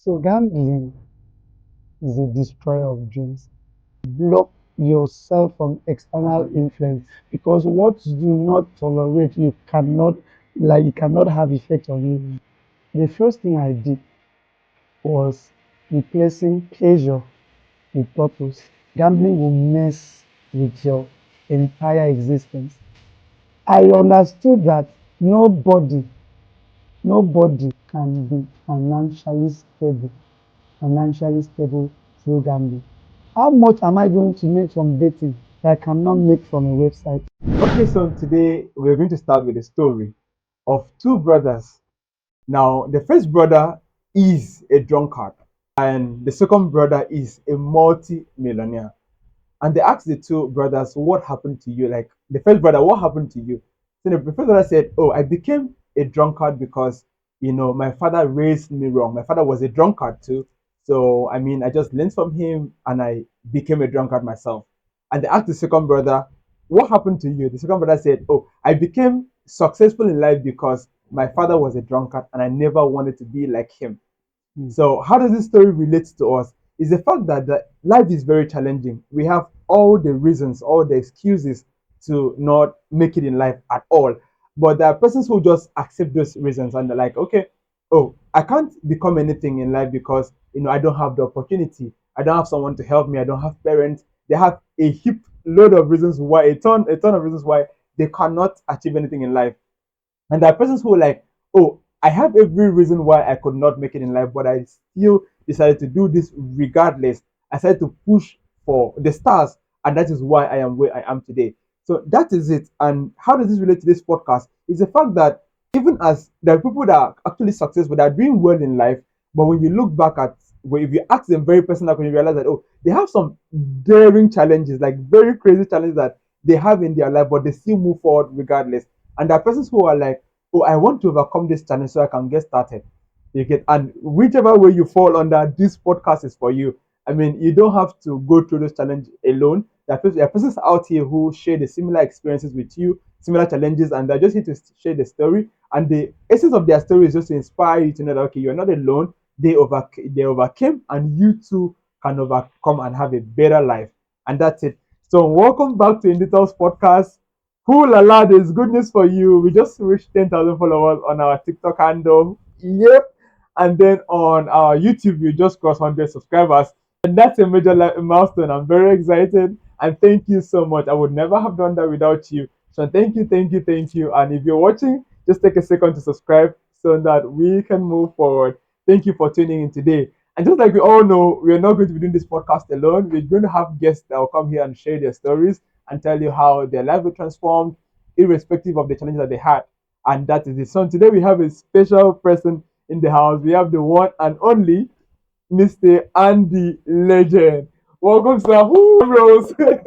So gambling is a destroyer of dreams. Block yourself from external influence because what you do not tolerate, you cannot have effect on you. The first thing I did was replacing pleasure with purpose. Gambling will mess with your entire existence. I understood that nobody, nobody can be financially stable through gambling. How much am I going to make from betting that I cannot make from a website? Okay, so today we're going to start with a story of two brothers. Now, the first brother is a drunkard, and the second brother is a multi-millionaire. And they asked the two brothers, "What happened to you?" Like the first brother, "What happened to you?" So the first brother said, "Oh, I became a drunkard because my father raised me wrong. My father was a drunkard too. So I mean, I just learned from him, and I became a drunkard myself." And they asked the second brother, "What happened to you?" The second brother said, "Oh, I became successful in life because my father was a drunkard, and I never wanted to be like him." So, how does this story relate to us? Is the fact that life is very challenging. We have all the reasons, all the excuses to not make it in life at all. But there are persons who just accept those reasons and they're like, okay, oh, I can't become anything in life because I don't have the opportunity. I don't have someone to help me. I don't have parents. They have a heap load of reasons why, a ton of reasons why they cannot achieve anything in life. And there are persons who are like, oh, I have every reason why I could not make it in life, but I still decided to do this regardless. I decided to push for the stars, and that is why I am where I am today. So that is it. And how does this relate to this podcast? Is the fact that even as there are people that are actually successful, that are doing well in life, but when you look back at if you ask them very personal, when you realize that they have some daring challenges, like very crazy challenges that they have in their life, but they still move forward regardless. And there are persons who are like, oh, I want to overcome this challenge so I can get started. You get, and whichever way you fall under, this podcast is for you. I mean, you don't have to go through this challenge alone. There are persons out here who share the similar experiences with you, similar challenges, and they're just here to share the story. And the essence of their story is just to inspire you to know that okay, you're not alone. They overcame, and you too can overcome and have a better life. And that's it. So welcome back to Inditel's podcast. Ooh la la, there's good news for you. We just reached 10,000 followers on our TikTok handle. Yep. And then on our YouTube, we just crossed 100 subscribers. And that's a major milestone. I'm very excited. And thank you so much. I would never have done that without you. So thank you, thank you, thank you. And if you're watching, just take a second to subscribe so that we can move forward. Thank you for tuning in today. And just like we all know, we're not going to be doing this podcast alone. We're going to have guests that will come here and share their stories and tell you how their life was transformed, irrespective of the challenges that they had. And that is it. So today we have a special person in the house. We have the one and only Mr. Andy Legend. Welcome, sir. Woo, Rose. Thank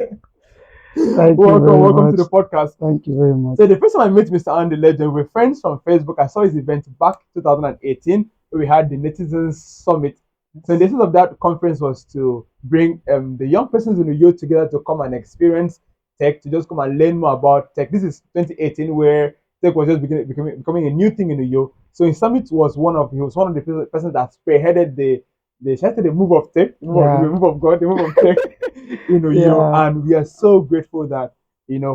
you welcome, very welcome to much. the podcast. Thank you very much. So the first time I met Mr. Andy Legend, we're friends from Facebook. I saw his event back 2018 where we had the Netizens Summit. So the essence of that conference was to bring the young persons in the youth together to come and experience tech, to just come and learn more about tech. This is 2018 where tech was just becoming a new thing in the youth. So in Summit he was one of the persons that spearheaded the move of tech, the move of God, the move of tech in Uyo. And we are so grateful that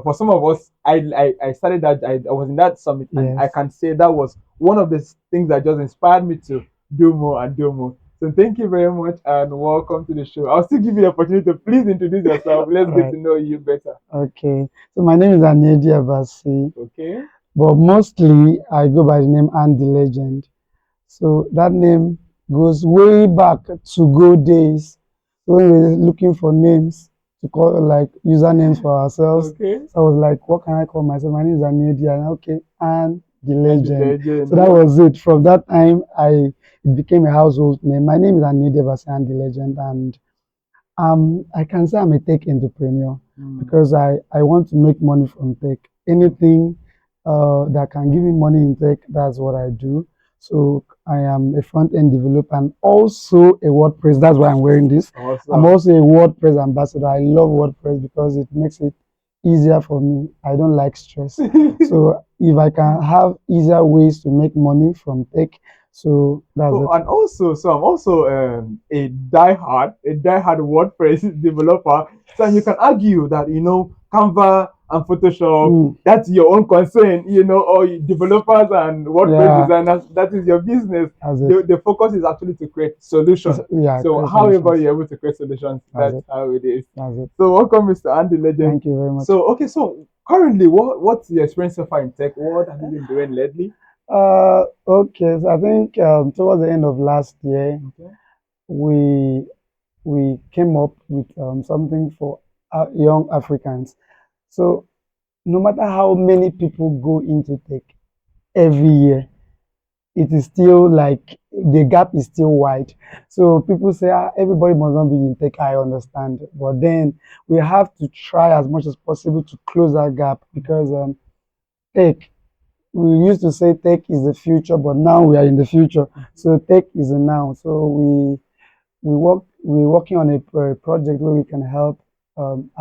for some of us, I started that I was in that summit, and I can say that was one of the things that just inspired me to do more and do more. So thank you very much and welcome to the show. I'll still give you the opportunity to please introduce yourself. Let's get to know you better. Okay. So my name is Anedia Basi. Okay. But mostly I go by the name Andy Legend. So that name goes way back to go days when we were looking for names to call like usernames for ourselves. Okay. So I was like, what can I call myself? My name is Anedia. Okay, and the legend. Legend. So that was it. From that time, it became a household name. My name is Anedia Basi and the legend, and I can say I'm a tech entrepreneur because I want to make money from tech. Anything that can give me money in tech, that's what I do. So I am a front-end developer and also a WordPress. That's why I'm wearing this. Awesome. I'm also a WordPress ambassador. I love WordPress because it makes it easier for me. I don't like stress. So if I can have easier ways to make money from tech, So that's Oh, it. and also, so I'm also a diehard WordPress developer. So you can argue that Canva and Photoshop, Mm, that's your own concern, or developers and WordPress yeah, designers, that is your business. that's it. The focus is actually to create solutions. Yeah, So create however solutions. you're able to create solutions, That's that's it. how it is. That's it. So welcome, Mr. Andy Legend. Thank you very much. So okay, so currently, what's your experience so far in tech? What have you been doing lately? Okay, so I think towards the end of last year, Okay. we we came up with something for young Africans. So no matter how many people go into tech every year, it is still like the gap is still wide. So people say everybody must not be in tech. I understand, but then we have to try as much as possible to close that gap because tech. We used to say tech is the future, but now we are in the future. So tech is a now. So we're working on a project where we can help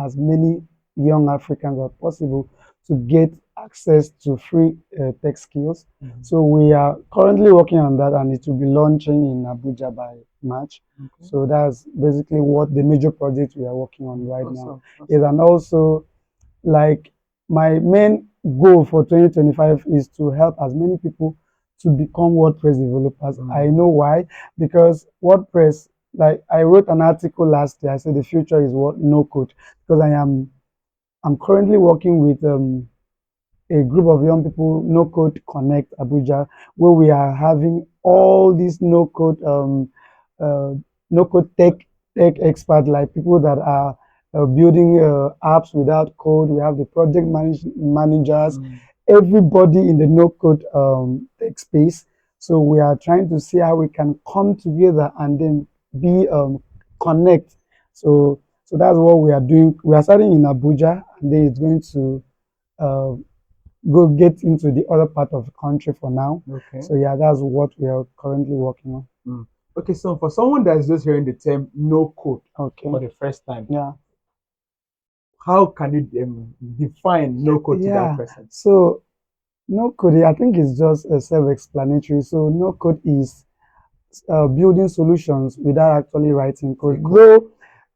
as many young Africans as possible to get access to free tech skills. Mhm. So we are currently working on that, and it will be launching in Abuja by March. Okay. So that's basically what the major project we are working on right now Awesome. is. Awesome. And also, like, my main goal for 2025 is to help as many people to become WordPress developers. I know why, because WordPress, like I wrote an article last year, I said the future is what no code, because I'm currently working with a group of young people, No Code Connect Abuja, where we are having all these uh, no code tech experts, like people that are building apps without code. We have the managers, Mm. everybody in the no code tech space. So we are trying to see how we can come together and then be connect. So that's what we are doing. We are starting in Abuja, and then it's going to uh, go get into the other part of the country for now. Okay. So yeah, that's what we are currently working on. Mm. Okay, so for someone that's just hearing the term no code Okay. for the first time, Yeah. how can you define no code to that Yeah. person? So no code, I think it's just self-explanatory. So no code is building solutions without actually writing code. Though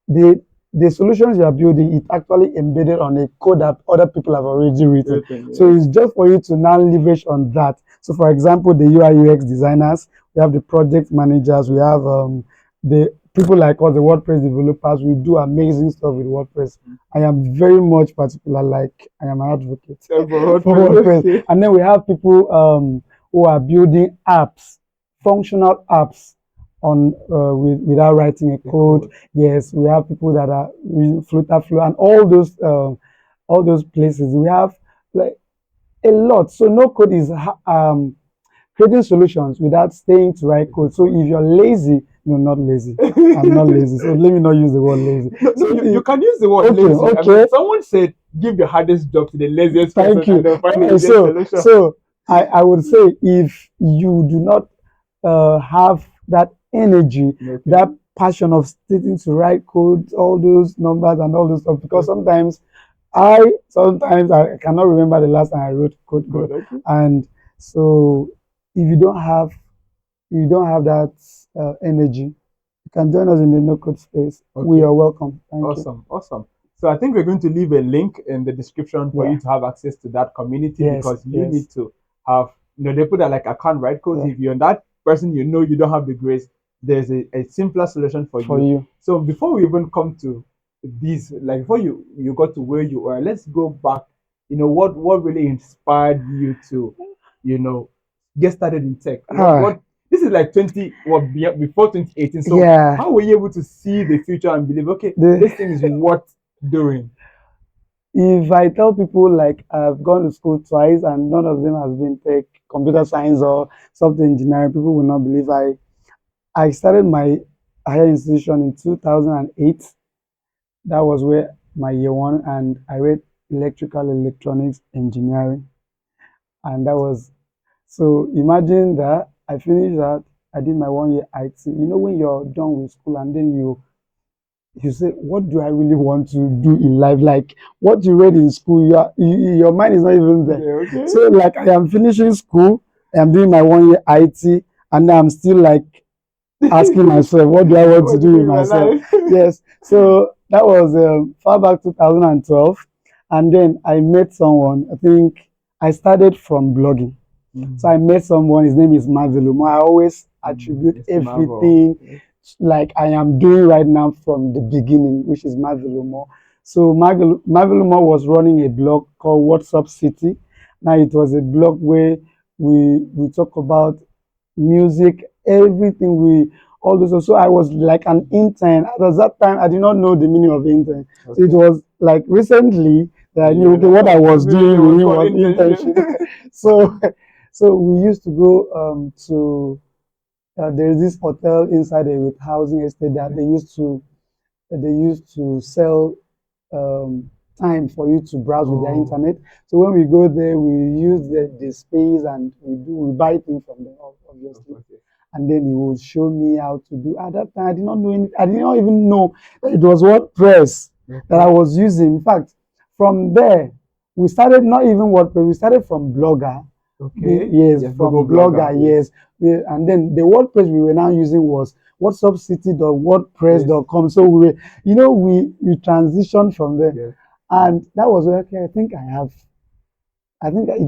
the the solutions you are building, it actually embedded on a code that other people have already written. So Yes. it's just for you to now leverage on that. So for example, the UI UX designers, we have the project managers, we have the people like us, the WordPress developers. We do amazing stuff with WordPress. I am very much particular, like I am an advocate For for WordPress, WordPress. okay. And then we have people who are building apps, functional apps on without writing a The code. code. Yes, we have people that are using Flutter Flow and all those places. We have like a lot. So no code is creating solutions without staying to write code. So if you're lazy, no, not lazy. I'm not lazy. So let me not use the word lazy. No, no, So you can use the word okay, lazy. I okay. mean, someone said give the hardest job to the laziest person Thank and you. they'll find the easiest So, solution. I would say if you do not have that energy, Okay. that passion of sitting to write code, all those numbers and all those stuff, because sometimes I cannot remember the last time I wrote code, Good, okay. and so if you don't have that energy, you can join us in the no code space. We Okay. are welcome. Thank you. Awesome, awesome. So I think we're going to leave a link in the description for Yeah. you to have access to that community Yes, because you yes. need to have, they put that like account, right? Because Yeah. if you're that person, you don't have the grace, there's a simpler solution for you. So before we even come to this, like before you got to where you are, let's go back. What really inspired you to, get started in tech? What this is like 20 what before 2018. So Yeah. how were you able to see the future and believe, okay, this thing is worth doing? If I tell people like I've gone to school twice and none of them has been tech, computer science or software engineering, people will not believe I started my higher institution in 2008. That was where my year one, and I read electrical electronics engineering, and that was so. Imagine that I finished that. I did my 1 year IT. When you're done with school and then you say, what do I really want to do in life? Like what you read in school, your mind is not even there. Yeah, okay. So like I am finishing school, I am doing my 1 year IT, and I'm still like asking myself, what do I want to What to do do with in my myself? life? Yes. So that was far back 2012. And then I met someone. I think I started from blogging. So I met someone, his name is Marvelumo. I always attribute Mr. Marvel. everything like I am doing right now from the beginning, which is Marvelumo. So Marvelumo was running a blog called What's Up City. Now it was a blog where we talk about music, everything we all this. So I was like an intern. At that time, I did not know the meaning of intern. So it Okay. was like recently that I You knew okay, what I was really it doing was really called was internship. internship. So so we used to go to there is this hotel inside a with housing estate that they used to sell um, time for you to browse with their Oh, internet. So when we go there, we use the space and we buy things from them, obviously. okay. And then he would show me how to do. At that time, I did not know any, I did not even know that it was WordPress that I Okay. was using. In fact, from there, we started not even WordPress. We started from Blogger. Okay. Yes, Yes, from Google Blogger. Blogger. Yes. Yes, and then the WordPress we were now using was Yes. whatsupcity.wordpress.com. So we transitioned from there, Yes. and that was where okay, I think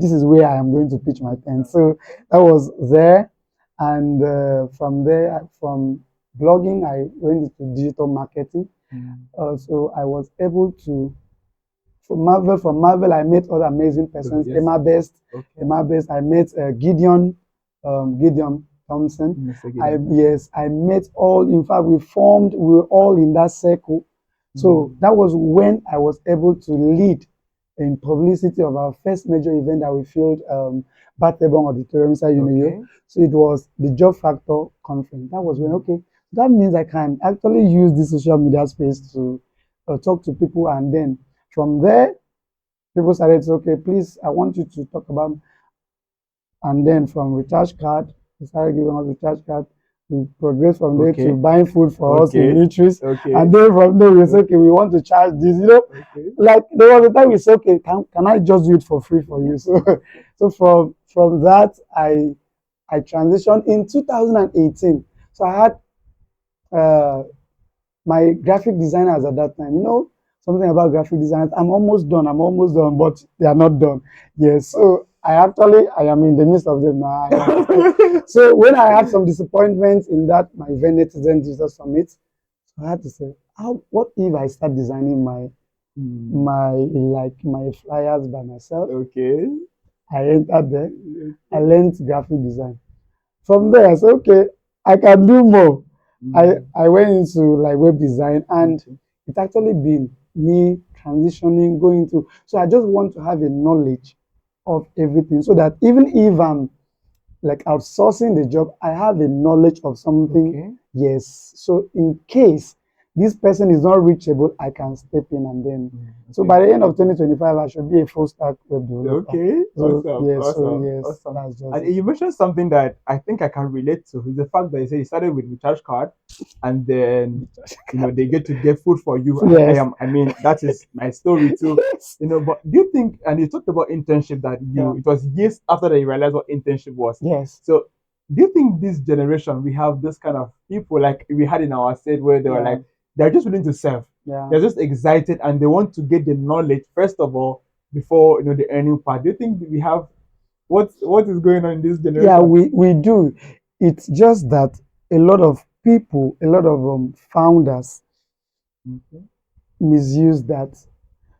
this is where I am going to pitch my tent. So that was there, and from there, from blogging, I went into digital marketing. So I was able to from Marvel, I met other amazing persons. Yes. Okay. Emma Best. I met Gideon Thompson. Mr. Gideon. Yes, I met all. In fact, we were all in that circle. So that was when I was able to lead in publicity of our first major event that we filmed Batebon Auditorium inside Uniyo. Okay. So it was the Job Factor conference. That was when okay. That means I can actually use this social media space to talk to people, and then from there, people started to say, okay, please, I want you to talk about, and then from recharge card, they started giving us recharge card. We progressed from there to Okay. buying food for us in Okay. eateries. Okay. And then from there, we said, okay, Okay. we want to charge this, Okay. like there was a time we said, okay, can I just do it for free for you? So from that, I transitioned in 2018. So I had uh, my graphic designers at that time. Something about graphic designers. I'm almost done, but they are not done. Yes, so I am in the midst of them now. So when I had some disappointments in that my event Netizen Digital Summit, so I had to say, what if I start designing my flyers by myself? Okay. I entered there. I learned graphic design. From there, I said, okay, I can do more. I went into like web design, and Okay. it's actually been me transitioning, going to. So I just want to have a knowledge of everything so that even if I'm like outsourcing the job, I have a knowledge of something. Okay. Yes. So in case this person is not reachable, I can step in and then. So Okay. by the end of 2025, I should be a full stack web developer. Okay. So Awesome. yes, Awesome. Awesome. that's just And it. you mentioned something that I think I can relate to is the fact that you said you started with recharge card and then they get food for you. Yes. I mean that is my story too. But do you think, and you talked about internship, that Yeah. it was years after that you realized what internship was. Yes. So do you think this generation we have this kind of people like we had in our state where they were Yeah. like they're just willing to serve. Yeah. They're just excited and they want to get the knowledge first of all before the earning part. Do you think we have what is going on in this Yeah, generation? we do. It's just that a lot of people, a lot of founders Okay. misuse that.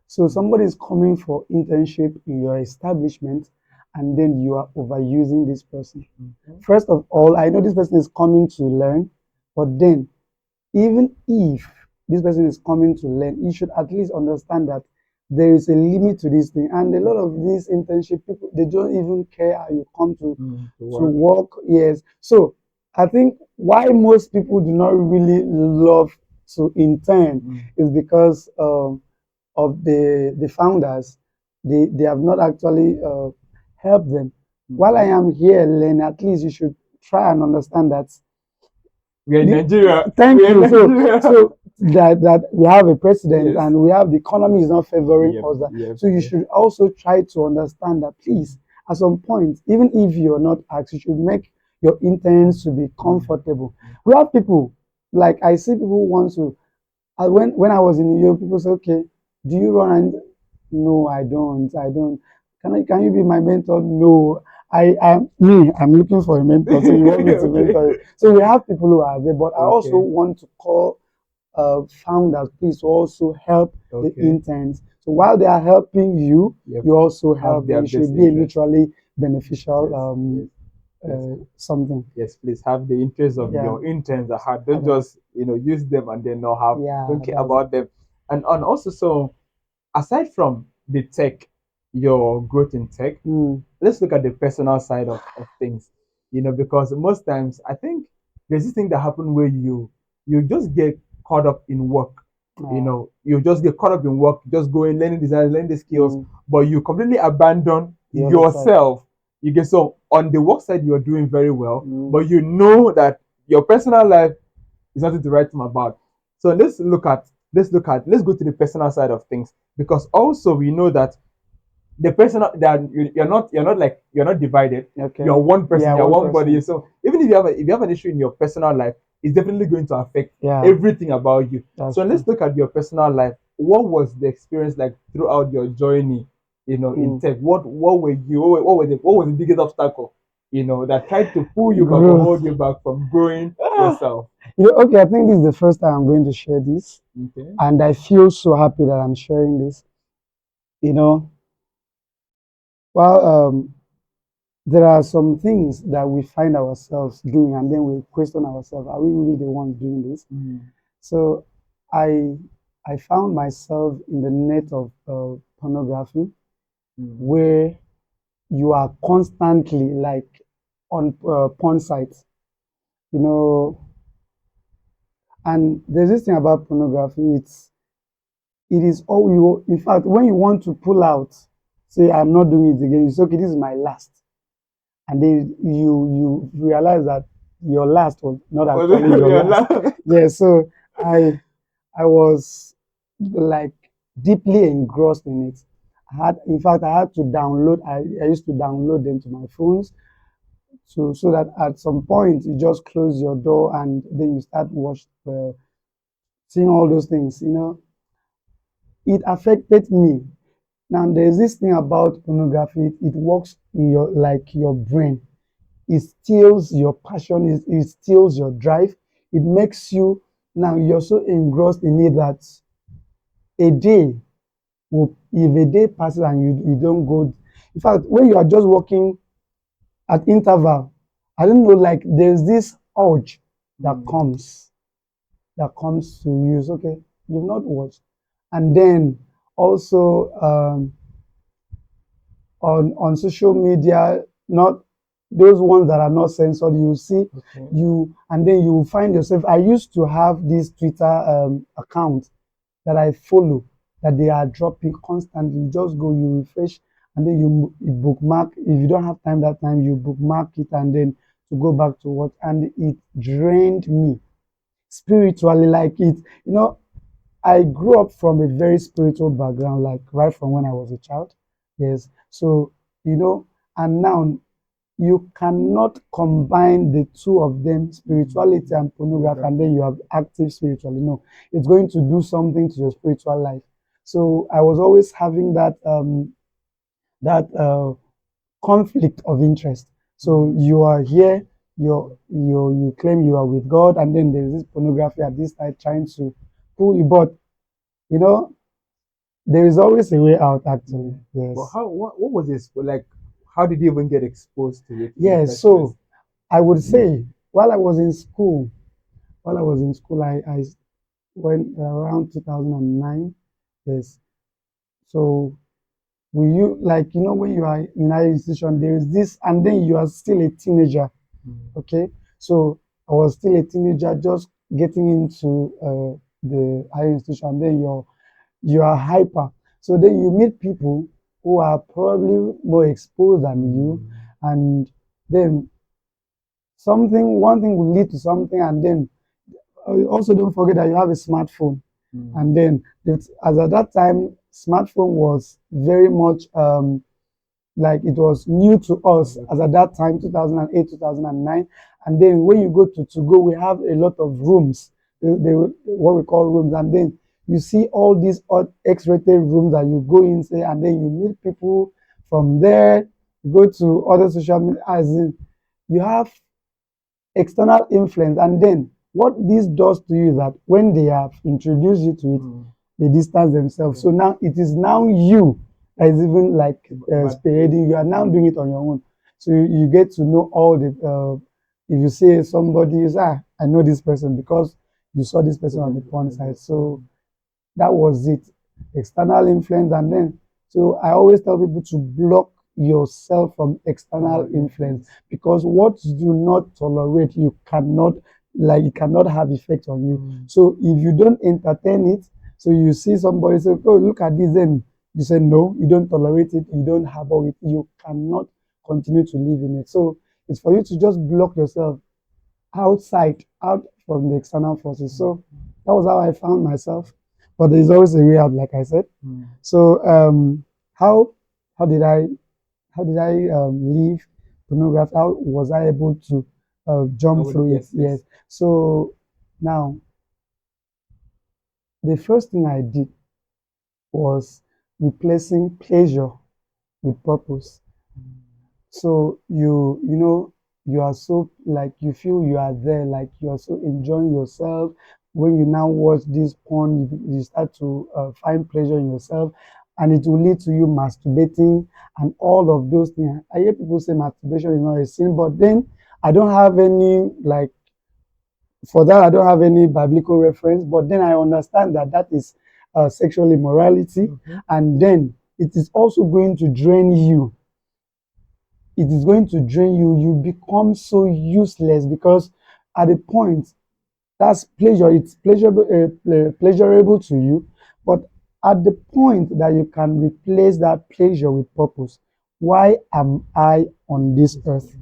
So somebody is coming for internship in your establishment, and then you are overusing this person. Okay. First of all, I know this person is coming to learn, but then even if this person is coming to learn, you should at least understand that there is a limit to this thing. And a lot of these internship people, they don't even care how you come To to work. work. Yes. So I think why most people do not really love to intern is because of the founders. They have not actually helped them. While I am here learning, at least you should try and understand that We are in Nigeria. thank We are in you. So, Nigeria. so that we have a president Yes. and we have the economy is not favoring Yep. us. Yep. So you Yep. should also try to understand that, please, at some point, even if you're not asked, your interns to be comfortable. We have people, like I see people who want to, when I was in New York, people say, okay, do you run? And no, I don't. Can you be my mentor? No, I'm looking for a mentor. So you want me to mentor you? Okay. So we have people who are there, but I also Okay. want to call founders, please also help the Okay. interns. So while they are helping you, Yep. you also Have help their them. It best should be a interest. mutually beneficial Yes. Yes. Yes. something. Yes. Please have the interest of Yeah, your interns at heart. Don't just use them and then not have yeah, don't care that's it. about them. And also, so aside from the tech, your growth in tech, Mm, let's look at the personal side of things. Because most times I think there's this thing that happen where you just get caught up in work. uh, You just get caught up in work, just going, learning design, learning the skills, mm, but you completely abandon the other side. yourself. You get, so on the work side you're doing very well, Mm, but you know that your personal life is nothing to write home about. So let's go to the personal side of things, because also we know that the person that you're not divided. okay. You're one person, Yeah, you're one one body. person. So even if you have an issue in your personal life, it's definitely going to affect Yeah, everything about you. that's So true. let's look at your personal life. What was the experience like throughout your journey, in Mm. tech? What were you what was the biggest obstacle, that tried to pull you back or hold Growth. you back from growing Ah, yourself? okay, I think this is the first time I'm going to share this, Okay. and I feel so happy that I'm sharing this. You know, well, there are some things that we find ourselves doing, and then we question ourselves: Are we really the ones doing this? Mm. So, I I found myself in the net of pornography, Mm. where you are constantly like on porn sites, you know. And there's this thing about pornography. It is all you. In fact, when you want to pull out, say I'm not doing it again. You say, okay, this is my last, and then you realize that your last was not actually your Your last. laugh. Yeah. So I I was like deeply engrossed in it. In fact, I had to download. I used to download them to my phones, so that at some point you just close your door and then you start seeing all those things. It affected me. Now there's this thing about pornography. It works in your brain. It steals your passion. It steals your drive. It makes you, now you're so engrossed in it that a day if a day passes and you don't go. In fact, when you are just working at interval, I don't know, like there's this urge that Mm. comes to you. So, okay, you've not watched. And then also on social media, not those ones that are not censored, you see Okay. and then you find yourself. I used to have this Twitter account that I follow, that they are dropping constantly. You just go, you refresh, and then you bookmark. If you don't have time that time, you bookmark it and then to go back to what. And it drained me spiritually. Like I grew up from a very spiritual background, like right from when I was a child. Yes. So, and now you cannot combine the two of them, spirituality and pornography, and then you have active spiritually. No, it's going to do something to your spiritual life. So I was always having that conflict of interest. So you are here, you claim you are with God, and then there's this pornography at this side trying to pull you. But you know, there is always a way out. Yeah. Actually, But yes, what was this like? How did you even get exposed to it in the yes. first place? So I would say while I was in school, I when around 2009. Yes. So when you are in higher institution, there is this, and then you are still a teenager. Mm. Okay. So I was still a teenager, just getting into the higher institution. And then you are hyper. So then you meet people who are probably more exposed than you, Mm. and then one thing will lead to something, and then also don't forget that you have a smartphone. Mm. And then as at that time, smartphone was very much like it was new to us as at that time, 2008, 2009. And then when you go to go, we have a lot of rooms, what we call rooms. And then you see all these odd X-rated rooms that you go in, say, and then you meet people from there, you go to other social media, as in you have external influence. And then what this does to you is that when they have introduced you to it, they distance themselves. So now it is now you that is even like spearheading. You are now doing it on your own. So you get to know all the. If you say somebody is, I know this person because you saw this person on the porn site. So that was it. External influence. And then, so I always tell people to block yourself from external influence, because what you do not tolerate, you cannot, like, it cannot have effect on you. So if you don't entertain it, so you see somebody say, oh, look at this, then you say no, you don't tolerate it, you don't harbor it, you cannot continue to live in it. So it's for you to just block yourself out from the external forces. So that was how I found myself. But there's always a way out, like I said. So how how did I leave pornography? How was I able to jump through it? Yes. So now the first thing I did was replacing pleasure with purpose. So you know, you are so, like, you feel you are there, like you are so enjoying yourself. When you now watch this porn, you start to find pleasure in yourself, and it will lead to you masturbating and all of those things. I hear people say masturbation is not a sin, but then I don't have any, like, for that I don't have any biblical reference. But then I understand that that is sexual immorality, and then it is also going to drain you. It is going to drain you. You become so useless, because at a point, that's pleasure. It's pleasurable to you, but at the point that you can replace that pleasure with purpose. Why am I on this earth?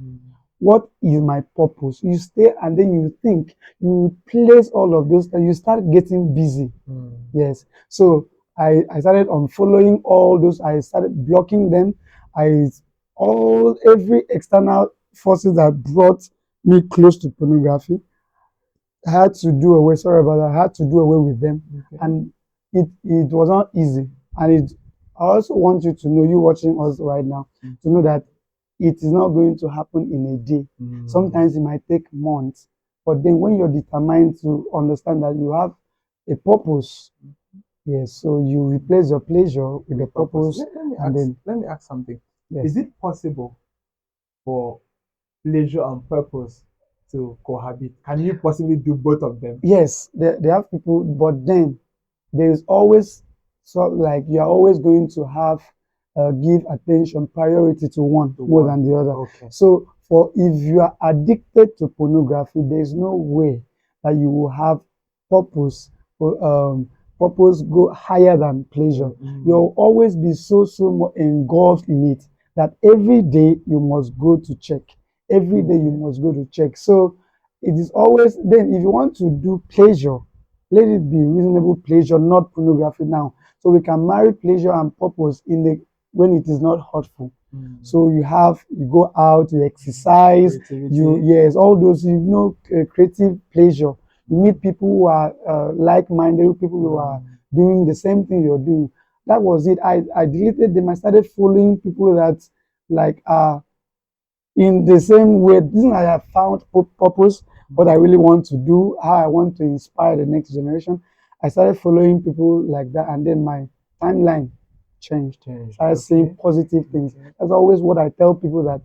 What is my purpose? You stay and then you think, you replace all of those, and you start getting busy. Yes. So I started unfollowing all those. I started blocking them. I every external forces that brought me close to pornography, I had to do away. Sorry about that. I had to do away with them, and it was not easy. And I also want you to know, you watching us right now, to know that it is not going to happen in a day. Sometimes it might take months, but then when you're determined to understand that you have a purpose, yes, so you replace your pleasure with a purpose. Let me ask something. Yes. Is it possible for pleasure and purpose to cohabit? Can you possibly do both of them? Yes, they have people, but then there is always, so like, you're always going to have give attention, priority to one more than the other. So for if you are addicted to pornography, there's no way that you will have purpose purpose go higher than pleasure. You'll always be so much engulfed in it that every day you must go to check. Every day you must go to check. So it is always, then if you want to do pleasure, let it be reasonable pleasure, not pornography now. So we can marry pleasure and purpose in the when it is not hurtful. So you go out, you exercise, yes, all those, creative pleasure. You meet people who are like-minded, people who are doing the same thing you're doing. That was it. I deleted them. I started following people that, like, in the same way. This is how I have found purpose, what I really want to do, how I want to inspire the next generation. I started following people like that, and then my timeline changed. I started seeing positive things. That's always what I tell people, that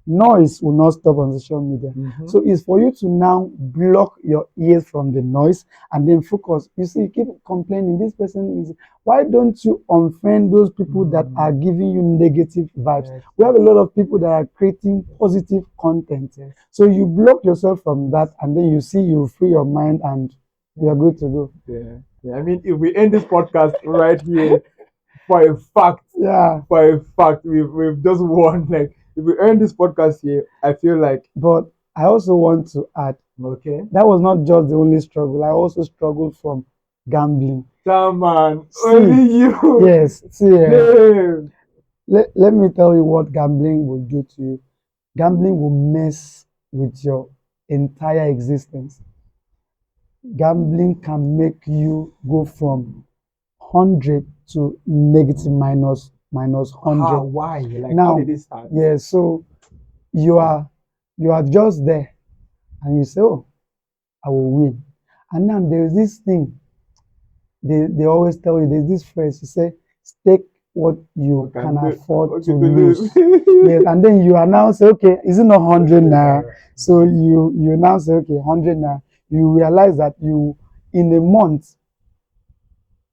noise will not stop on social media. So it's for you to now block your ears from the noise and then focus. You see, you keep complaining, this person is, why don't you unfriend those people that are giving you negative vibes? We have a lot of people that are creating positive content. So you block yourself from that, and then you see, you free your mind, and you're good to go. Yeah. I mean, if we end this podcast right here, for a fact, we've just won. Like, if we end this podcast here, I feel like. But I also want to add, that was not just the only struggle. I also struggled from gambling. Man, only you. Yes, see, let me tell you what gambling will do to you. Gambling will mess with your entire existence. Gambling can make you go from 100 to negative minus How? 100. Why? Like, how Now, did it start? yeah, so you are you are just there and you say, oh, I will win. And now there's this thing they always tell you, there's this phrase, you say, stake what you Okay, can afford okay, to to lose. lose. Yes, and then you are now say, okay, is it not 100 naira? So you now say, okay, 100 naira. You realize that you in a month.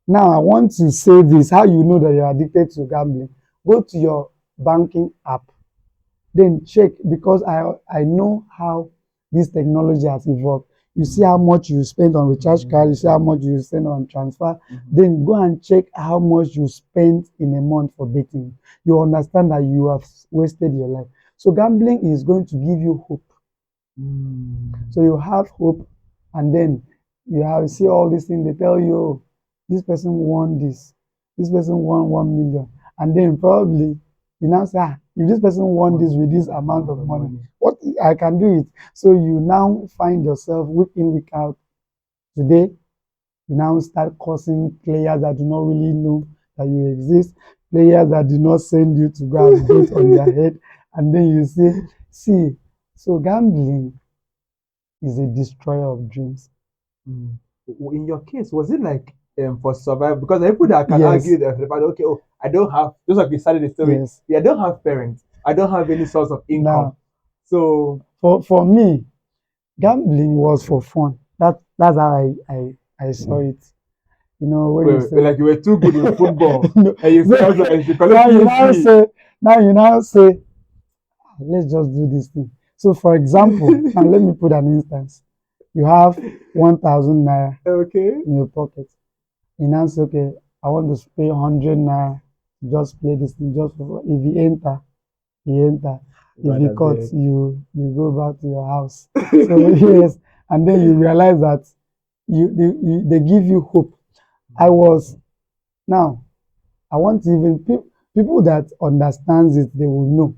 Now I want to say this, how you know that you're addicted to gambling. Go to your banking app, then check, because I know how this technology has evolved. You see how much you spend on recharge card, you see how much you spend on transfer, then go and check how much you spend in a month for betting. You understand that you have wasted your life. So gambling is going to give you hope. So you have hope, and then you see all these things. They tell you, oh, this person won this person won 1 million, and then probably you now say, ah, if this person won this with this amount of money, what I can do it. So you now find yourself week in week out. Today you now start cursing players that do not really know that you exist, players that do not send you to go and bet on their head, and then you say, see, so gambling is a destroyer of dreams. In your case, was it like for survival? Because there are people that can Yes, argue that okay, oh, I don't have, just like we started the story. yes. Yeah, I don't have parents. I don't have any source of income. Now, So for me, gambling was for fun. That's how I saw it. You know, when you say like you were too good with football, no, and you so felt like you should collect now you now PhD. say now you now say let's just do this thing. So for example, now let me put an instance. You have 1,000 naira Okay. in your pocket. You now say, okay, I want to pay 100 naira, just play this thing, just for, if you enter, you enter. If you cut, you go back to your house. So yes, and then you realize that they give you hope. I was now I want to even people that understands it, they will know.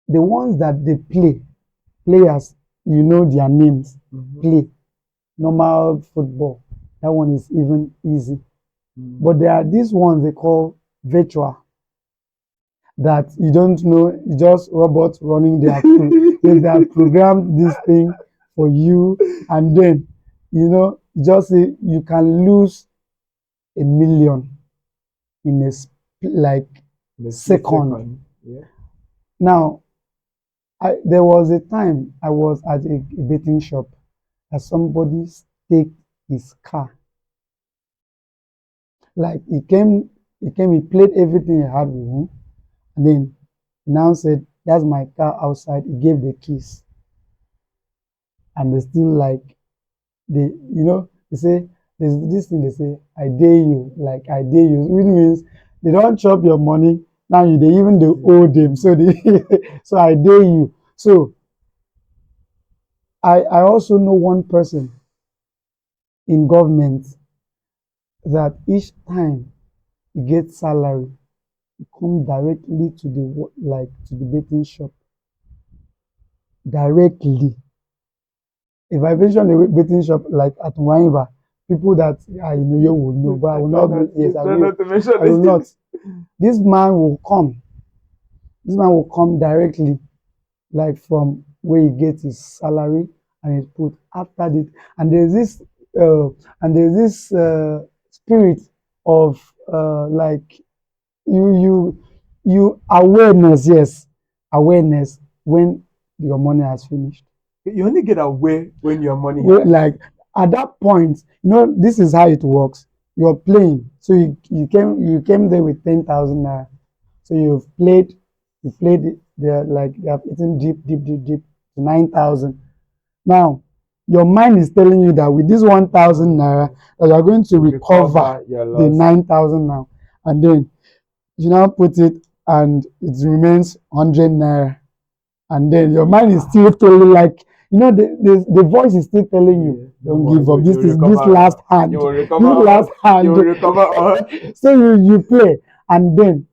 The ones that they players, you know their names, play normal football. That one is even easy. But there are these ones they call virtual, that you don't know, it's just robots running their they have programmed this thing for you, and then just say you can lose 1 million in like second. Yeah. Now, there was a time I was at a betting shop and somebody staked his car. Like he played everything he had with him, and then he now said, "That's my car outside." He gave the keys, and they still like they say there's this thing they say, "I dare you," like I dare you, which means they don't chop your money. Now they even they owe them, so they so I dare you. So I also know one person in government that each time he gets salary, he come directly to the betting shop directly. If I mention the betting shop like at Mwaiba, people that you will know, but I will not. Yes, Not to mention I will this. not. This man will come. This man will come directly, like from where he gets his salary, and he put after it. And uh, there's this spirit of like you you you awareness, yes, awareness when your money has finished. You only get away when your money Well, has. like at that point, this is how it works. You're playing, so you came there with 10,000 naira. So you played there, like you have eaten deep to 9,000. Now, your mind is telling you that with this 1,000 naira, that you are going to recover your the loss. 9,000 now, and then you now put it, and it remains 100 naira, and then your mind is still telling, like, the voice is still telling you, don't give up, this is this last hand, You will this recover. last You hand. will recover all. So you play, and then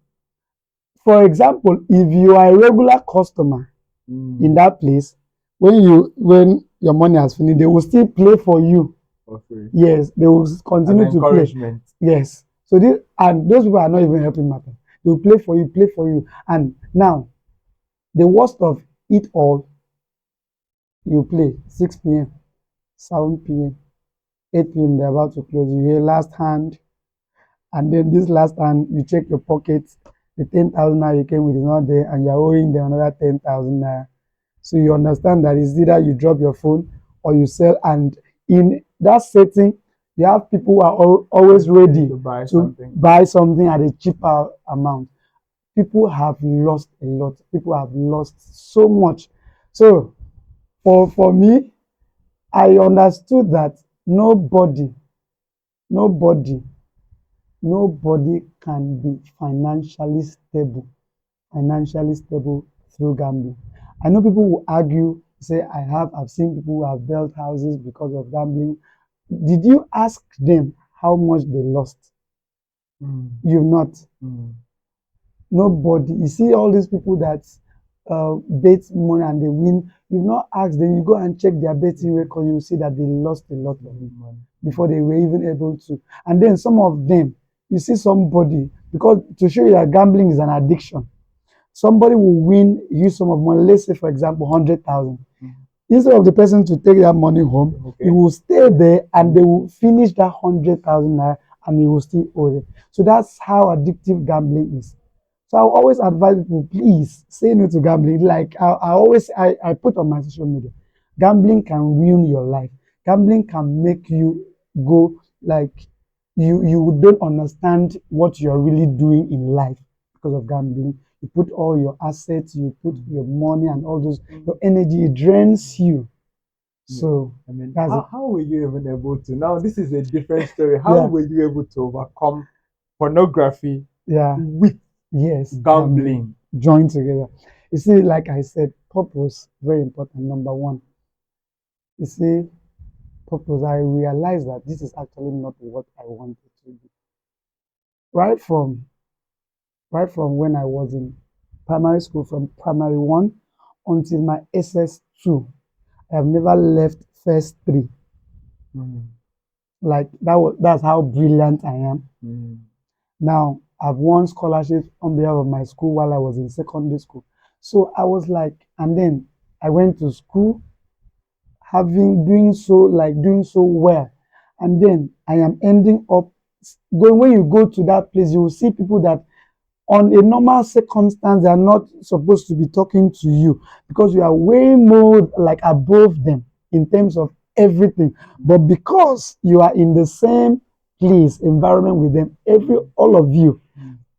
for example, if you are a regular customer in that place, when your money has finished, they will still play for you. For free. Yes, they will continue to play. Encouragement. Yes. So this, and those people are not even helping matter. They will play for you. And now, the worst of it all, you play 6 p.m., 7 p.m., 8 p.m. They're about to close. You hear last hand, and then this last hand, you check your pockets. The 10,000 naira you came with is not there, and you're owing them another 10,000 naira. So you understand that it's either you drop your phone or you sell. And in that setting, you have people who are always ready To buy to something. buy something at a cheaper amount. People have lost a lot. People have lost so much. So for me, I understood that nobody, nobody can be financially stable through gambling. I know people will argue, say, I've seen people who have built houses because of gambling. Did you ask them how much they lost? You've not. Nobody. You see all these people that bet money and they win. You've not asked them. You go and check their betting record. You will see that they lost a lot of money before they were even able to. And then some of them, you see somebody, because to show you that gambling is an addiction, somebody will win huge sum of money. Let's say, for example, 100,000. Instead of the person to take that money home, he will stay there and they will finish that 100,000 naira and he will still owe it. So that's how addictive gambling is. So I always advise people, please say no to gambling. Like I put on my social media, gambling can ruin your life. Gambling can make you go like you don't understand what you're really doing in life because of gambling. You put all your assets, you put your money and all those, your energy, it drains you. So I mean, that's it. how were you even able to? Now, this is a different story. How Yeah. were you able to overcome pornography Yeah. with Yes. gambling? Join together. You see, like I said, purpose, very important. Number one. You see, purpose, I realized that this is actually not what I wanted to do. Right from when I was in primary school, from primary one until my SS2, I have never left first three. Like that's how brilliant I am. Now I've won scholarships on behalf of my school while I was in secondary school. So I was like, and then I went to school doing so well. And then I am ending up going, when you go to that place, you will see people that on a normal circumstance, they are not supposed to be talking to you because you are way more like above them in terms of everything. But because you are in the same place, environment with them, all of you,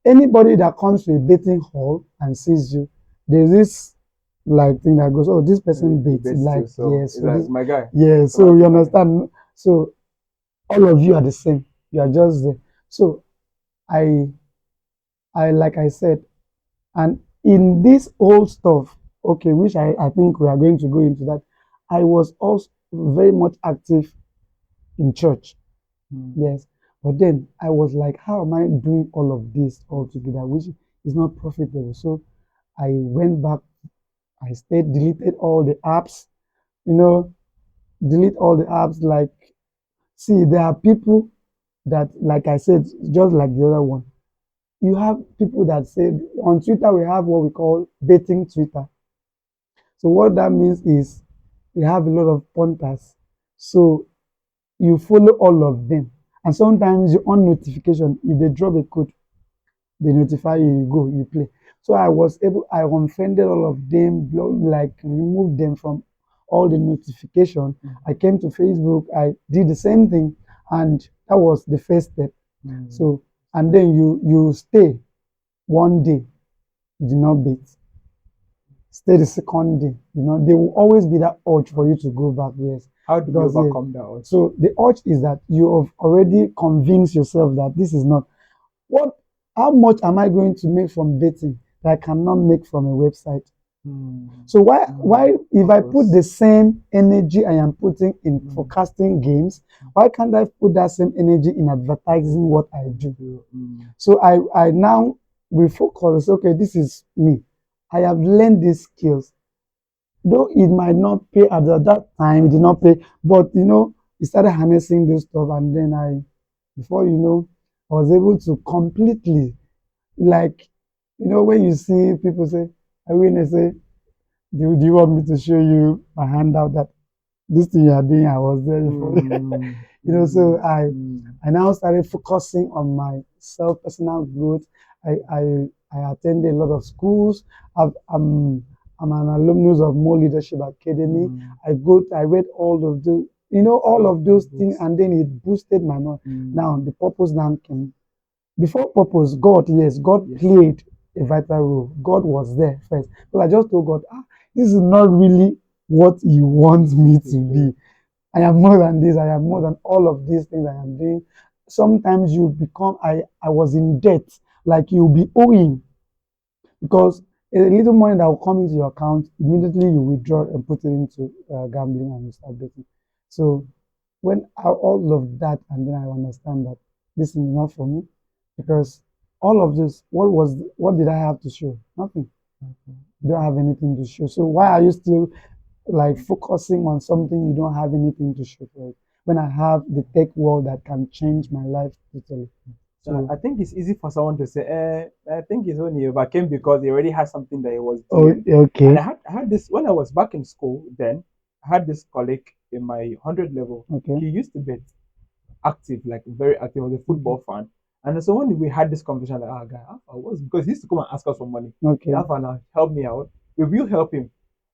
anybody that comes to a dating hall and sees you, there's this like thing that goes, oh, this person dates. Like, yes, so that's my guy. yeah, so you understand. So all of you are the same. You are just there. So I like I said, and in this whole stuff, okay, which I think we are going to go into that, I was also very much active in church. Yes. But then I was like, how am I doing all of this all together, which is not profitable? So I went back, I stayed, deleted all the apps, you know, delete all the apps. Like, see, there are people that, like I said, just like the other one, you have people that say on Twitter, we have what we call baiting Twitter. So what that means is we have a lot of punters. So you follow all of them. And sometimes you on notification, if they drop a code, they notify you, you go, you play. So I unfriended all of them, like removed them from all the notification. I came to Facebook, I did the same thing, and that was the first step. So, and then you stay one day, you do not beat. Stay the second day, there will always be that urge for you to go back. Yes. How do you overcome that urge? So the urge is that you have already convinced yourself that this is not what. How much am I going to make from betting that I cannot make from a website? So why if I put the same energy I am putting in forecasting games, why can't I put that same energy in advertising what I do? So I now we focus. Okay, this is me. I have learned these skills. Though it might not pay at that time, it did not pay, but it started harnessing this stuff, and then before you know, I was able to completely, like, when you see people say, I will say, do you want me to show you my handout that this thing you are doing, I was there before. Mm, So mm, I now started focusing on my self personal growth. I attended a lot of schools. I'm an alumnus of More Leadership Academy. mm. I read all of the all of those things, and then it boosted my mind. Now the purpose now came. Before purpose, God, yes, God Yes. played a vital role. God was there first. But I just told God, this is not really what you want me to be. I am more than this. I am more than all of these things I am doing. Sometimes I was in debt, like you'll be owing, because a little money that will come into your account, immediately you withdraw and put it into gambling, and you start betting. So when all of that, and then I understand that this is not for me, because all of this, what did I have to show? Nothing. You don't have anything to show. So why are you still like focusing on something you don't have anything to show for it? When I have the tech world that can change my life totally. So I think it's easy for someone to say, I think it's only overcame because he already had something that he was oh, doing. And okay, I had this when I was back in school then, I had this colleague in my 100 level. okay, He used to be active, like very active, was a football fan. And so when we had this conversation, like, guy, I was because he used to come and ask us for money. okay, Alpha now help me out. We will help him,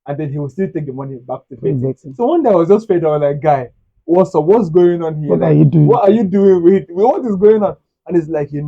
and then he will still take the money back to pretty betting. betting. So one day I was just fed up, like, guy, what's up? What's going on here? What are Like, you doing? what are you doing with what is going on? And it's like, you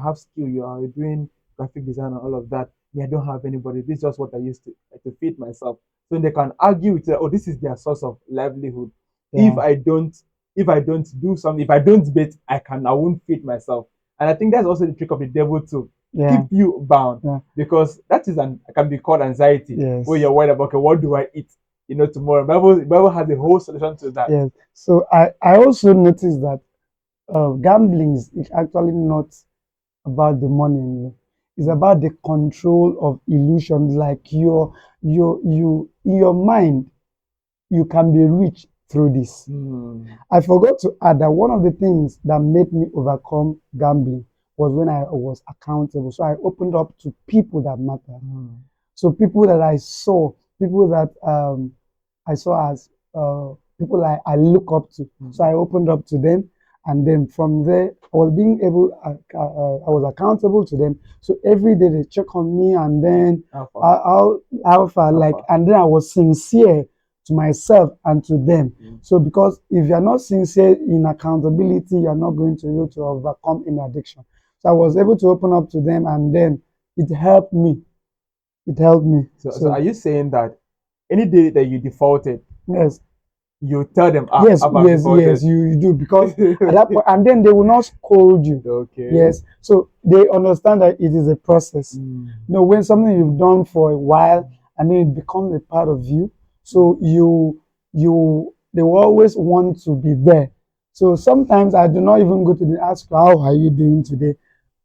have skill, you are doing graphic design and all of that. Me, I don't have anybody. This is just what I used to like, to feed myself. So they can argue with, oh, this is their source of livelihood. If Yeah, I don't if I don't do something, if I don't bet, I won't feed myself. And I think that's also the trick of the devil to keep yeah, you bound, yeah, because that is an can be called anxiety, where yes, you're worried about, okay, what do I eat? Tomorrow. Bible has a whole solution to that. yes. So I also noticed that gambling is actually not about the money anymore. It's about the control of illusions. Like you in your mind, you can be rich through this. Mm, I forgot to add that one of the things that made me overcome gambling was when I was accountable. So I opened up to people that matter. mm, So people that I saw, people that I saw as people I look up to. So mm. I opened up to them, and then from there I was being able, I was accountable to them. So every day they check on me, and then Alpha, how far, like, alpha. and then I was sincere to myself and to them. Mm. So because if you're not sincere in accountability, you're not going to be able to overcome any addiction. So I was able to open up to them, and then it helped me. It helped me. So are So you saying that any day that you defaulted, yes, you tell them, yes, I've yes, yes, defaulted? you do, because at that point, and then they will not scold you. Okay. Yes, so they understand that it is a process. Mm, When something you've done for a while, and then it becomes a part of you, so they will always want to be there. So sometimes I do not even go to the ask, how are you doing today?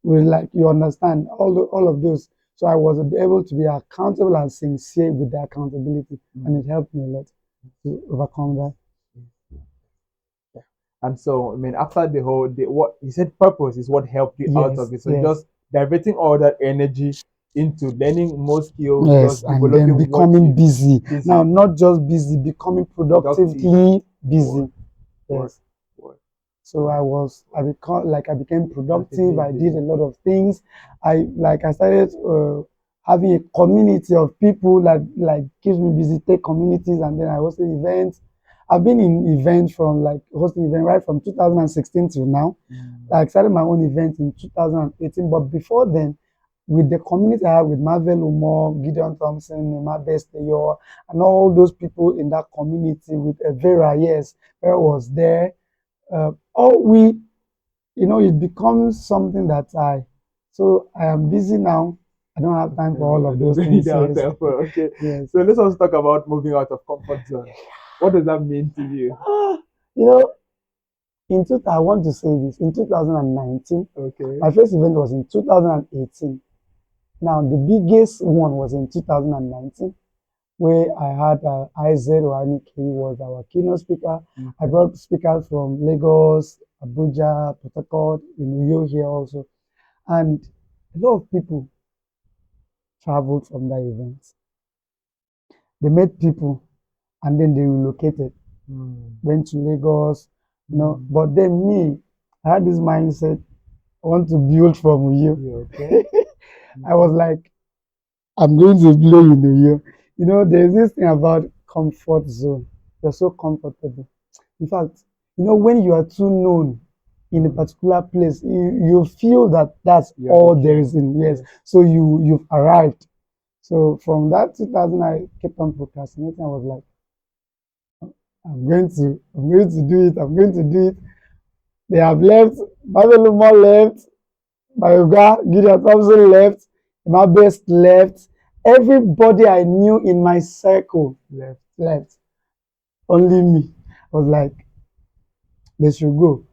Well, like, you understand all of those. So I was able to be accountable and sincere with the accountability, and mm. it helped me a lot to overcome that. Yeah. And so, I mean, after what you said, purpose is what helped you out Yes, of it. So yes, just diverting all that energy into learning more skills, yes, just and then developing what becoming you busy. Now, busy, not just busy, becoming productive, productively work, busy. work, Yes. work, So I became productive. productively I did a busy. lot of things. I started having a community of people that like gives me busy tech communities, and then I hosted events. I've been in events from like hosting event right from 2016 till now. Mm, I started my own event in 2018, but before then, with the community I have with Marvel Umo, Gideon Thompson, Emma Besteyor, and all those people in that community with Vera, yes, Vera was there. All we, it becomes something that so I am busy now. I don't have time for all I of don't those need things. that Yes, effort. Okay. yes. So let's also talk about moving out of comfort zone. What does that mean to you? Ah, you know, I want to say this, in 2019, Okay. my first event was in 2018. Now, the biggest one was in 2019, where I had IZ Wanike was our keynote speaker. I brought speakers from Lagos, Abuja, Port Harcourt, in New York here also. And a lot of people traveled from that event. They met people and then they relocated, went to Lagos, you know. But then me, I had this mindset, I want to build from you. Okay. I was like, I'm going to play in New York. You know, there's this thing about comfort zone. You're so comfortable. In fact, you know, when you are too known in a particular place, you feel that that's all there is in. Yes. So you've arrived. So from that 2000, I kept on procrastinating. I was like, I'm going to do it. I'm going to do it. They have left. Babylon left. Mayoga, Gideon Thompson left. My best left. Everybody I knew in my circle left. Only me. I was like, they should go.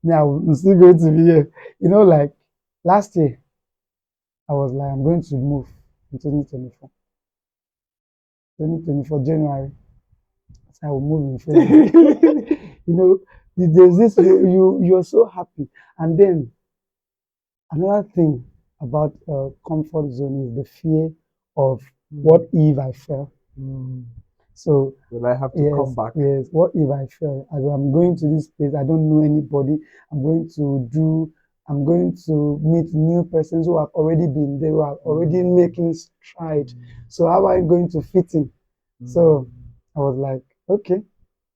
Me, I'm still going to be here. You know, like last year, I was like, I'm going to move in 2024. 2024 January. So I will move in February. You know, there's this, you're so happy. And then another thing about comfort zone is the fear of what if I fail. So will I have to come back? Yes. What if I fail? I'm going to this place. I don't know anybody. I'm going to meet new persons who have already been there, who are already making stride. So how am I going to fit in? So I was like, okay,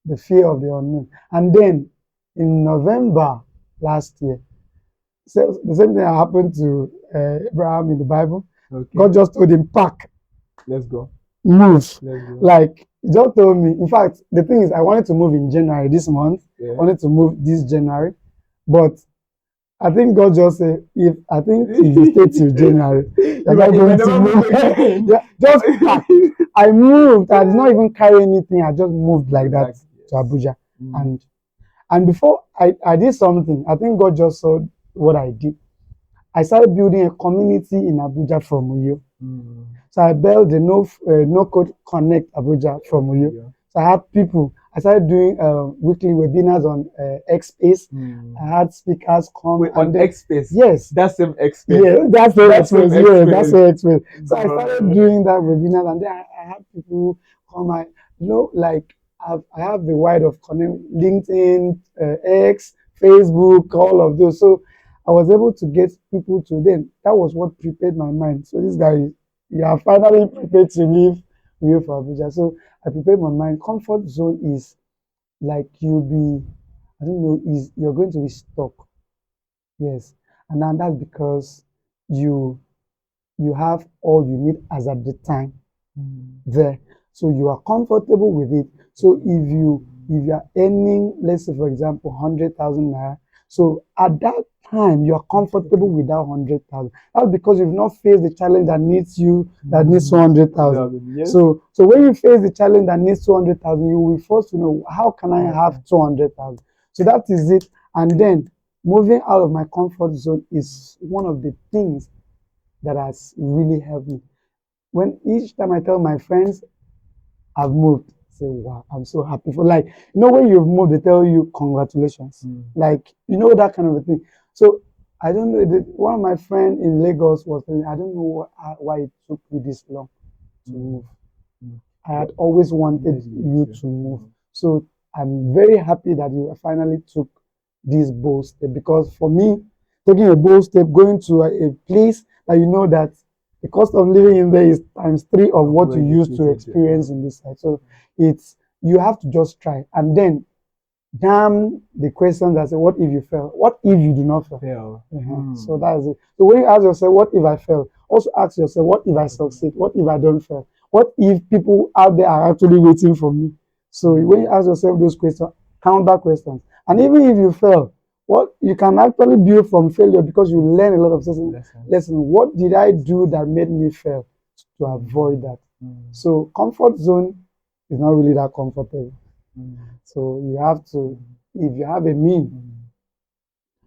the fear of the unknown. And then in November last year, so the same thing happened to Abraham in the Bible. Okay. God just told him, pack, let's go. Move. Let's go. Like, he just told me. In fact, the thing is, I wanted to move in January this month. Yeah. I wanted to move this January. But I think God just said, if you stay till January, you're not going to move. Yeah, just pack. I moved. I did not even carry anything. I just moved like that to Abuja. And before I did something, I think God just saw what I did. I started building a community in Abuja from Uyo. So I built the No Code Connect Abuja from Uyo. So I had people. I started doing weekly webinars on X-Space. I had speakers come. Wait, on X-Space? Yes. That's same X-Space? Yeah, that's the X-Space. Yeah, that's the X-Space. So I started doing that webinar, and then I had people come. Like I have the wide of connect, LinkedIn, X, Facebook, all of those. So I was able to get people to them. That was what prepared my mind. So this guy, you are finally prepared to leave for Abuja. So I prepared my mind. Comfort zone is like you're going to be stuck. Yes. And then that's because you have all you need as at the time there. So you are comfortable with it. So if you are earning, let's say for example, 100,000 naira, so at that time you are comfortable with that 100,000. That's because you've not faced the challenge that needs 200,000. Yes. So when you face the challenge that needs 200,000, you will be forced to know, how can I have 200,000? So that is it. And then moving out of my comfort zone is one of the things that has really helped me. When each time I tell my friends I've moved, I say, wow, I'm so happy for, like, when you've moved, they tell you congratulations. Like, that kind of a thing. So I don't know, one of my friends in Lagos was telling me, I don't know why it took you this long to move. I had always wanted you to move. So I'm very happy that you finally took this bold step, because for me, taking a bold step, going to a place that you know that the cost of living in there is ×3 of what you used to experience in this side. So you have to just try. And then damn the questions that say, what if you fail? What if you do not fail? So that is it. So when you ask yourself, what if I fail? Also ask yourself, what if I succeed? What if I don't fail? What if people out there are actually waiting for me? So when you ask yourself those questions, counter questions. And even if you fail, what you can actually build from failure, because you learn a lot of lessons. What did I do that made me fail to avoid that? So comfort zone is not really that comfortable. So you have to, if you have a mean,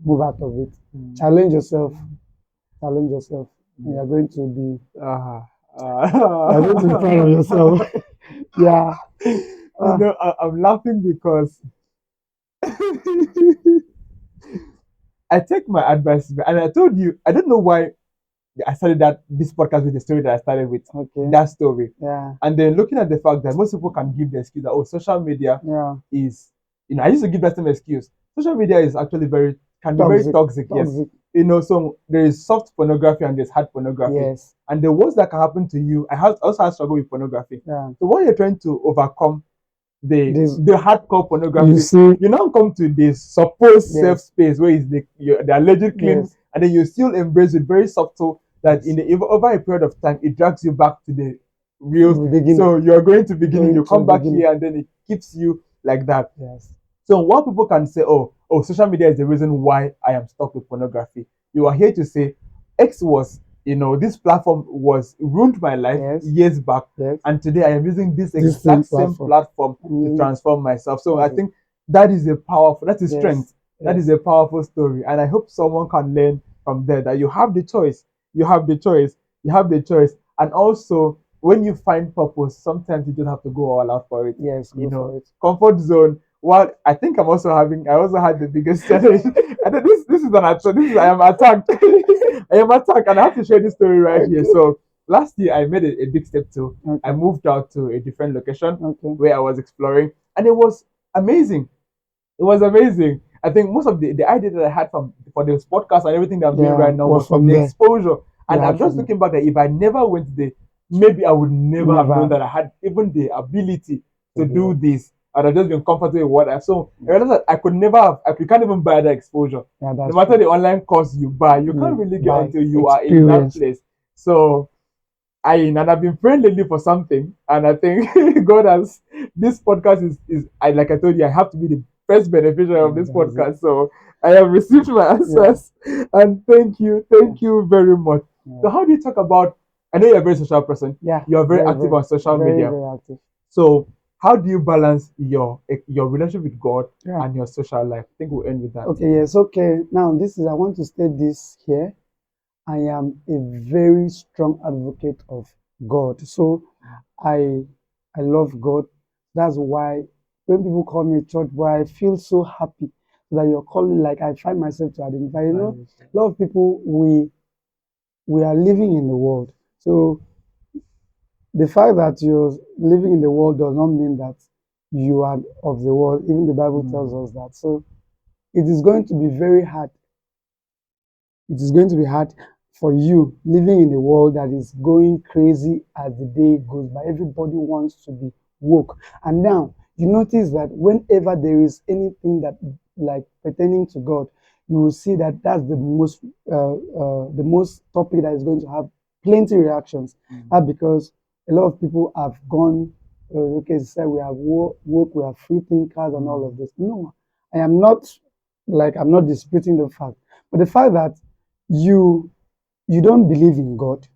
move out of it. Mm. Challenge yourself. Challenge yourself. And you're going to be you're going to be proud of yourself. Yeah. You know, I'm laughing because I take my advice, and I told you I don't know why I started this podcast with the story that I started with. Okay. That story. Yeah. And then looking at the fact that most people can give the excuse that, oh, social media Yeah. is, I used to give that same excuse. Social media is actually can be very Toxic. toxic, yes. Toxic. So there is soft pornography and there's hard pornography. Yes. And the worst that can happen to you, also had struggle with pornography. Yeah. So when you're trying to overcome the This, hardcore pornography, you see, you now come to this supposed Yes. safe space where is the alleged clean, Yes. and then you still embrace it very subtle that Yes. over a period of time it drags you back to the real. The beginning. So you're going to beginning, Going you to come the back beginning. here, and then it keeps you like that. Yes. So what people can say, oh, social media is the reason why I am stuck with pornography. You are here to say X was, this platform was ruined my life Yes. years back, Yes. and today I am using this This exact same same platform to transform myself. So I think that is that is Yes. strength. That Yes. is a powerful story, and I hope someone can learn from there that you have the choice. You have the choice. You have the choice, and also when you find purpose, sometimes you just have to go all out for it. Yes. Go for it. Comfort zone. Well, I think I also had the biggest challenge. And then this is an attack. I am attacked. I am attacked, and I have to share this story right here. So last year I made a big step too. Okay. I moved out to a different location Okay. where I was exploring, and it was amazing. It was amazing. I think most of the idea that I had for this podcast and everything that I'm doing right now was from the there. exposure. And Yeah, I'm just from looking back that if I never went there, maybe I would never have Never. known that I had even the ability to To do do this. And I've just been comfortable with what I so I realized that I could never have you can't even buy that exposure. Yeah, No that's matter true. the online course you buy, you can't really get By until you are in that experience. place. So and I've been praying lately for something, and I think God has this podcast is I like I told you, I have to be the first beneficiary of this That's it. podcast. So I have received my answers, and thank you very much. Yeah. So how do you talk about? I know you're a very social person. Yeah. You are very active on social media. Very active. So how do you balance your relationship with God Yeah. and your social life? I think we'll end with that. Okay. Yes. Okay. Now I want to state this here. I am a very strong advocate of God. So I love God. That's why when people call me church boy, I feel so happy that you're calling, like I find myself to identify. A lot of people we are living in the world. So the fact that you're living in the world does not mean that you are of the world. Even the Bible tells us that. So it is going to be very hard. It is going to be hard for you living in a world that is going crazy as the day goes by. Everybody wants to be woke. And now you notice that whenever there is anything that like pertaining to God, you will see that that's the most topic that is going to have plenty reactions. Because a lot of people have gone, okay, say we have woke, we are free thinkers and all of this. No, I'm not disputing the fact, but the fact that you don't believe in God,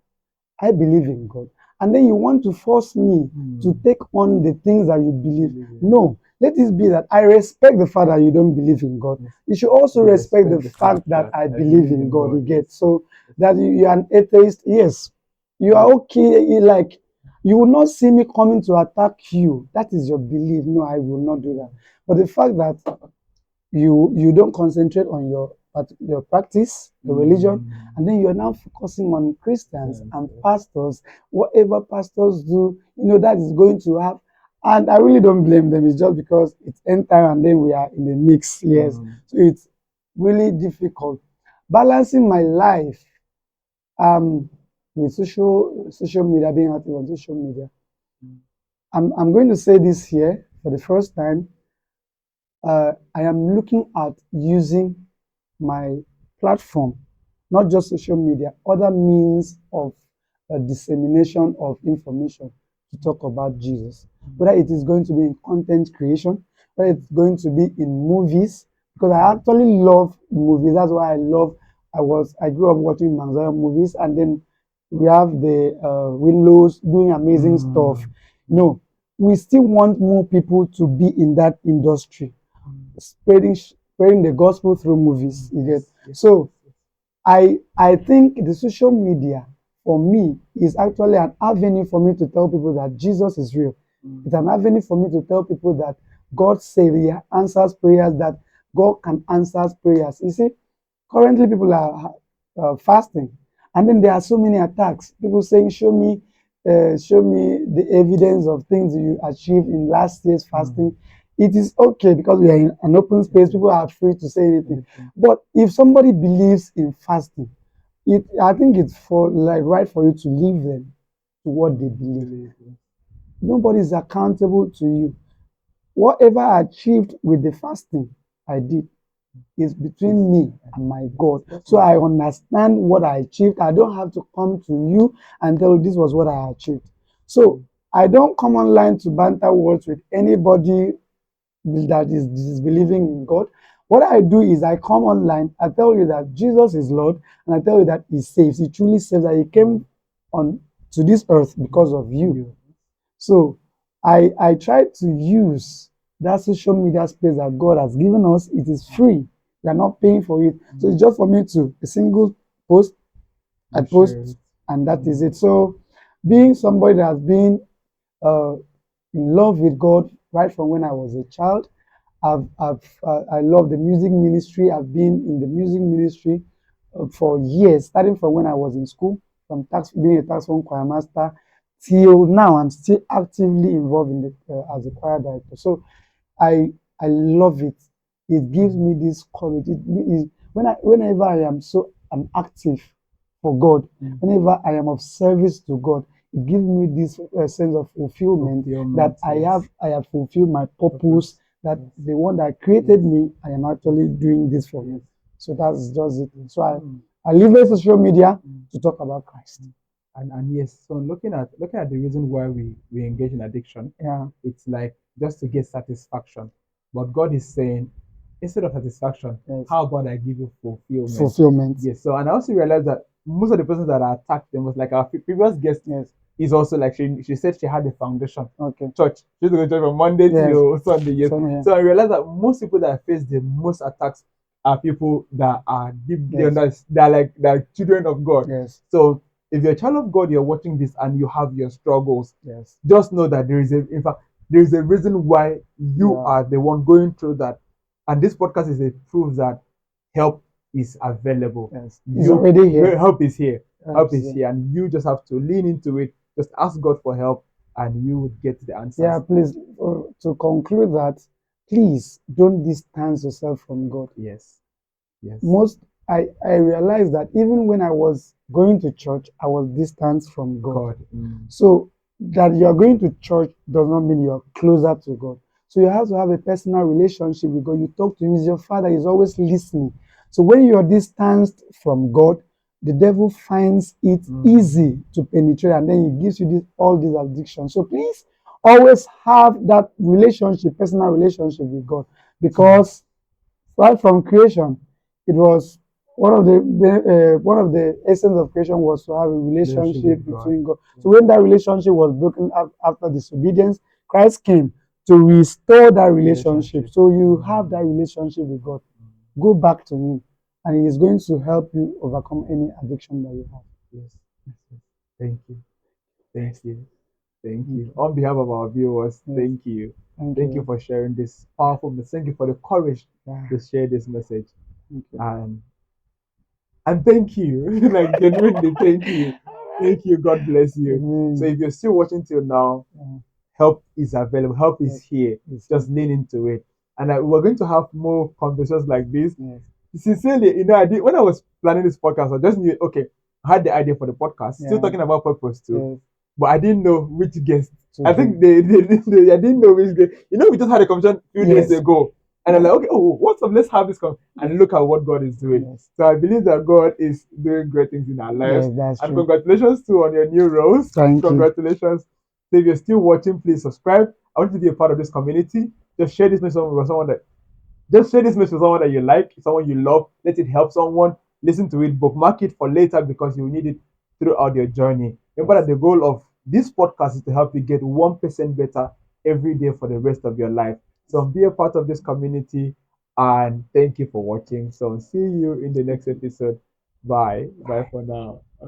I believe in God, and then you want to force me to take on the things that you believe. No, let it be that I respect the fact that you don't believe in God. You should also respect the fact that I believe in God. You get so that you are an atheist. Yes, you are okay. Like you will not see me coming to attack you. That is your belief. No, I will not do that. But the fact that you don't concentrate on your practice, your religion, and then you're now focusing on Christians and pastors. Whatever pastors do, that is going to have. And I really don't blame them. It's just because it's end time and then we are in the mix. Yes, so it's really difficult balancing my life with social media, being active on social media. I'm going to say this here for the first time. I am looking at using my platform, not just social media, other means of dissemination of information to talk about Jesus. Whether it is going to be in content creation, whether it's going to be in movies, because I actually love movies. That's why I grew up watching Manzara movies, and then we have the Willows doing amazing stuff. We still want more people to be in that industry, spreading spreading the gospel through movies. You get Yes. so. I think the social media for me is actually an avenue for me to tell people that Jesus is real. It's an avenue for me to tell people that God said He answers prayers, that God can answer prayers. You see, currently people are fasting, and then there are so many attacks. People saying, show me the evidence of things you achieved in last year's fasting." It is okay because we are in an open space. People are free to say anything. But if somebody believes in fasting, I think it's for like right for you to leave them to what they believe. Nobody is accountable to you. Whatever I achieved with the fasting I did is between me and my God. So I understand what I achieved. I don't have to come to you and tell you this was what I achieved. So I don't come online to banter words with anybody that is disbelieving in God. What I do is I come online, I tell you that Jesus is Lord, and I tell you that He saves. He truly saves, that He came on to this earth because of you. So I try to use that social media space that God has given us. It is free. We are not paying for it. So it's just for me to a single post, I post, and that is it. So being somebody that has been uh, in love with God right from when I was a child, I love the music ministry. I've been in the music ministry for years, starting from when I was in school, from being a tax one choir master till now. I'm still actively involved in the as a choir director. So I I love it. It gives me this courage. Whenever I am I'm active for God, whenever I am of service to God, it gives me this sense of fulfillment that I have fulfilled my purpose. That the one that created me, I am actually doing this for me. So that's just it. So I leave social media to talk about Christ. And yes, so looking at the reason why we engage in addiction, Yeah. it's like just to get satisfaction. But God is saying, instead of satisfaction, Yes. how about I give you fulfillment? Fulfillment. Yes. So and I also realized that most of the persons that are attacked them was like our previous guest Yes. is also like she said she had a foundation. Okay. Church. She's going to church from Monday Yes. till Sunday. Yes. Yeah. So I realized that most people that face the most attacks are people that are deeply Yes. they're children of God. Yes. So if you're a child of God, you're watching this and you have your struggles, Yes. just know that in fact, there is a reason why you Yeah. are the one going through that. And this podcast is a proof that help is available. Yes. It's already here. Help is here. Help is Yeah. here. And you just have to lean into it. Just ask God for help and you would get the answers. Yeah, please, to conclude that, please don't distance yourself from God. Yes. Yes. I realized that even when I was going to church, I was distanced from God. So that you're going to church does not mean you're closer to God. So you have to have a personal relationship with God. You talk to Him. He's your Father. He's always listening. So when you're distanced from God, the devil finds it easy to penetrate, and then he gives you all these addictions. So please always have that relationship, personal relationship with God, because right from creation, it was one of the essence of creation was to have a relationship between God. So when that relationship was broken up after disobedience, Christ came to restore that relationship. So you have that relationship with God. Go back to Him, and He is going to help you overcome any addiction that you have. Yes. Thank you. Thank you. Thank you. On behalf of our viewers, thank you. Thank you for sharing this powerful message. Thank you for the courage to share this message. And thank you. Like genuinely thank you. Thank you. God bless you. So if you're still watching till now, help is available. Help is here. Just lean into it. And we're going to have more conversations like this. Sincerely, when I was planning this podcast, I just knew, okay, I had the idea for the podcast, still talking about purpose too, but I didn't know which guest. I think I didn't know which guest. We just had a conversation a few days ago, and I'm like, okay, what's up? Let's have this and look at what God is doing. So I believe that God is doing great things in our lives. And congratulations too on your new roles. Congratulations. So if you're still watching, please subscribe. I want you to be a part of this community. Just share this message with someone that you like, someone you love. Let it help someone. Listen to it, bookmark it for later because you will need it throughout your journey. Remember that the goal of this podcast is to help you get 1% better every day for the rest of your life. So be a part of this community. And thank you for watching. So see you in the next episode. Bye. Bye for now.